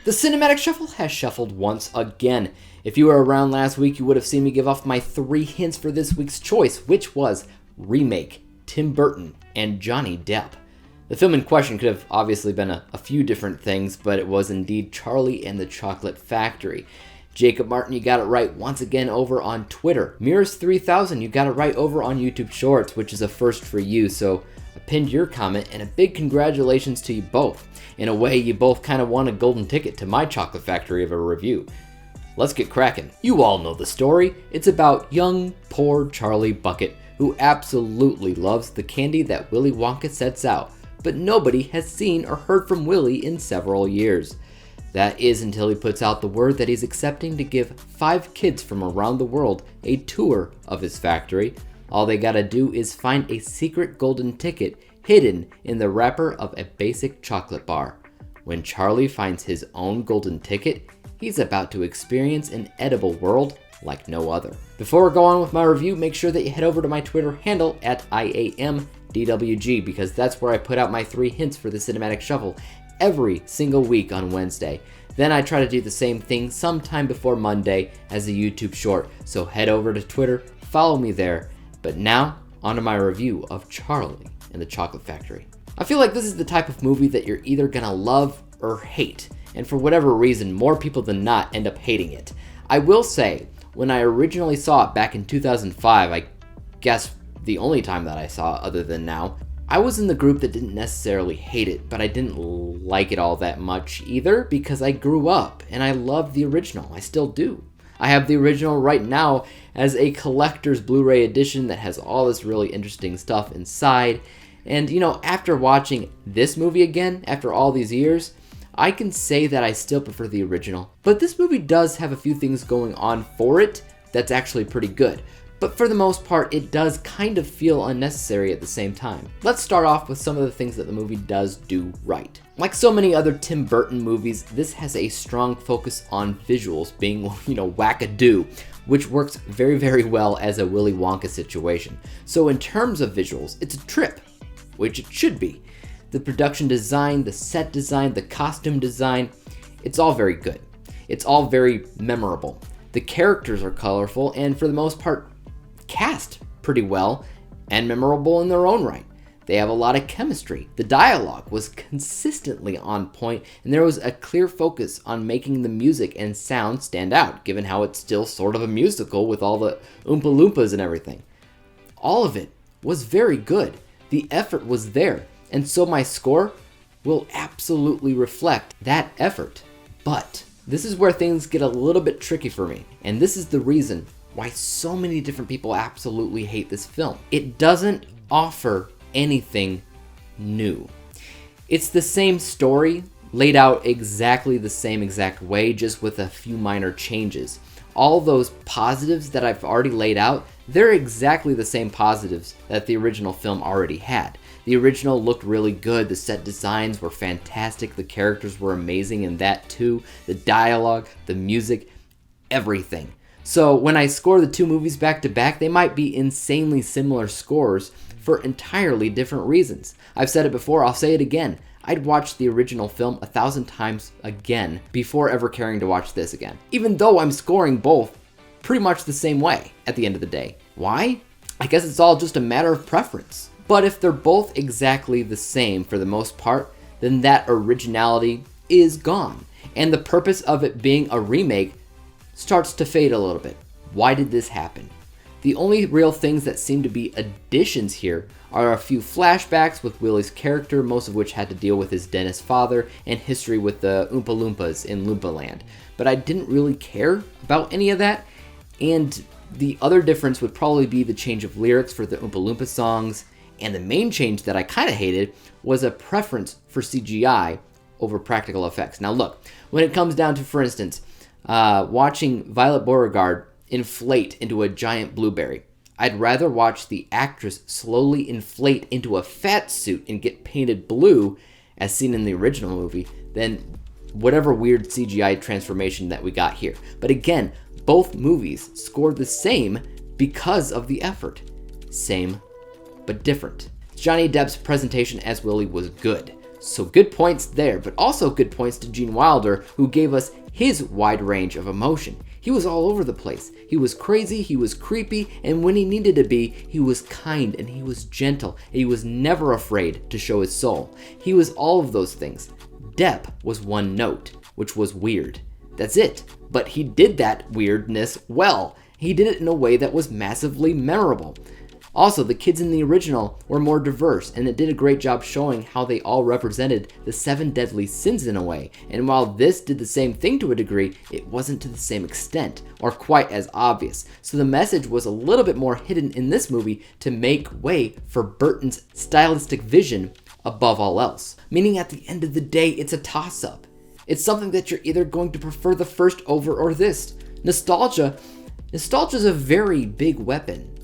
The Cinematic Shuffle has shuffled once again. If you were around last week, you would have seen me give off my 3 hints for this week's choice, which was Remake, Tim Burton, and Johnny Depp. The film in question could have obviously been a few different things, but it was indeed Charlie and the Chocolate Factory. Jacob Martin, you got it right once again over on Twitter. Mirrors3000, you got it right over on YouTube Shorts, which is a first for you, so I pinned your comment, and a big congratulations to you both. In a way, you both kind of won a golden ticket to my Chocolate Factory of a review. Let's get cracking. You all know the story. It's about young, poor Charlie Bucket, who absolutely loves the candy that Willy Wonka sets out, but nobody has seen or heard from Willy in several years. That is until he puts out the word that he's accepting to give 5 kids from around the world a tour of his factory. All they gotta do is find a secret golden ticket hidden in the wrapper of a basic chocolate bar. When Charlie finds his own golden ticket, he's about to experience an edible world like no other. Before I go on with my review, make sure that you head over to my Twitter handle at IAMDWG, because that's where I put out my 3 hints for the Cinematic Shuffle every single week on Wednesday. Then I try to do the same thing sometime before Monday as a YouTube short, so head over to Twitter, follow me there. But now, onto my review of Charlie and the Chocolate Factory. I feel like this is the type of movie that you're either gonna love or hate, and for whatever reason, more people than not end up hating it. I will say, when I originally saw it back in 2005, I guess the only time that I saw it other than now, I was in the group that didn't necessarily hate it, but I didn't like it all that much either, because I grew up and I loved the original. I still do. I have the original right now as a collector's Blu-ray edition that has all this really interesting stuff inside. And you know, after watching this movie again, after all these years, I can say that I still prefer the original. But this movie does have a few things going on for it that's actually pretty good. But for the most part, it does kind of feel unnecessary at the same time. Let's start off with some of the things that the movie does do right. Like so many other Tim Burton movies, this has a strong focus on visuals being, wackadoo, which works very, very well as a Willy Wonka situation. So in terms of visuals, it's a trip, which it should be. The production design, the set design, the costume design, it's all very good. It's all very memorable. The characters are colorful and for the most part, cast pretty well and memorable in their own right. They have a lot of chemistry. The dialogue was consistently on point, and there was a clear focus on making the music and sound stand out, given how it's still sort of a musical with all the Oompa Loompas and everything. All of it was very good. The effort was there, and so my score will absolutely reflect that effort. But this is where things get a little bit tricky for me, and this is the reason why so many different people absolutely hate this film. It doesn't offer anything new. It's the same story, laid out exactly the same exact way, just with a few minor changes. All those positives that I've already laid out, they're exactly the same positives that the original film already had. The original looked really good, the set designs were fantastic, the characters were amazing in that too, the dialogue, the music, everything. So when I score the 2 movies back to back, they might be insanely similar scores for entirely different reasons. I've said it before, I'll say it again. I'd watch the original film 1,000 times again before ever caring to watch this again, even though I'm scoring both pretty much the same way at the end of the day. Why? I guess it's all just a matter of preference. But if they're both exactly the same for the most part, then that originality is gone. And the purpose of it being a remake starts to fade a little bit. Why did this happen? The only real things that seem to be additions here are a few flashbacks with Willy's character, most of which had to deal with his dentist father and history with the Oompa Loompas in Loompa Land. But I didn't really care about any of that, and the other difference would probably be the change of lyrics for the Oompa Loompa songs, and the main change that I kind of hated was a preference for CGI over practical effects. Now look, when it comes down to, for instance, watching Violet Beauregarde inflate into a giant blueberry, I'd rather watch the actress slowly inflate into a fat suit and get painted blue, as seen in the original movie, than whatever weird CGI transformation that we got here. But again, both movies scored the same because of the effort. Same, but different. Johnny Depp's presentation as Willy was good. So good points there, but also good points to Gene Wilder, who gave us his wide range of emotion. He was all over the place. He was crazy, he was creepy, and when he needed to be, he was kind and he was gentle. He was never afraid to show his soul. He was all of those things. Depp was one note, which was weird. That's it. But he did that weirdness well. He did it in a way that was massively memorable. Also, the kids in the original were more diverse, and it did a great job showing how they all represented the 7 deadly sins in a way. And while this did the same thing to a degree, it wasn't to the same extent, or quite as obvious. So the message was a little bit more hidden in this movie to make way for Burton's stylistic vision above all else. Meaning at the end of the day, it's a toss-up. It's something that you're either going to prefer the first over or this. Nostalgia is a very big weapon.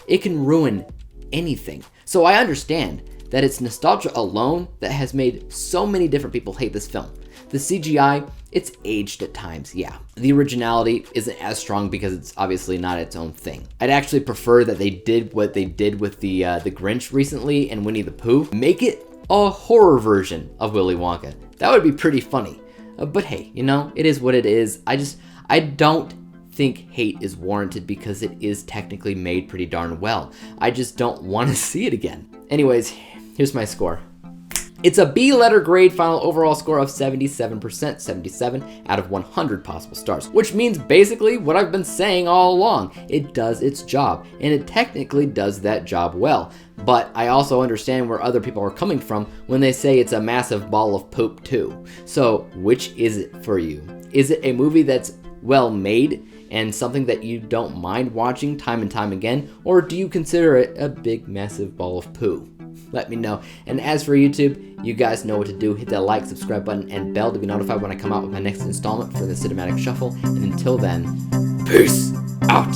It can ruin anything. So I understand that it's nostalgia alone that has made so many different people hate this film. The CGI, it's aged at times, yeah. The originality isn't as strong because it's obviously not its own thing. I'd actually prefer that they did what they did with the Grinch recently and Winnie the Pooh. Make it a horror version of Willy Wonka. That would be pretty funny. But hey, you know, it is what it is. I don't think hate is warranted because it is technically made pretty darn well. I just don't want to see it again. Anyways, here's my score. It's a B letter grade final overall score of 77%, 77 out of 100 possible stars, which means basically what I've been saying all along. It does its job, and it technically does that job well. But I also understand where other people are coming from when they say it's a massive ball of poop too. So which is it for you? Is it a movie that's well made and something that you don't mind watching time and time again, or do you consider it a big massive ball of poo? Let me know. And as for YouTube, you guys know what to do. Hit that like, subscribe button, and bell to be notified when I come out with my next installment for the Cinematic Shuffle. And until then, peace out.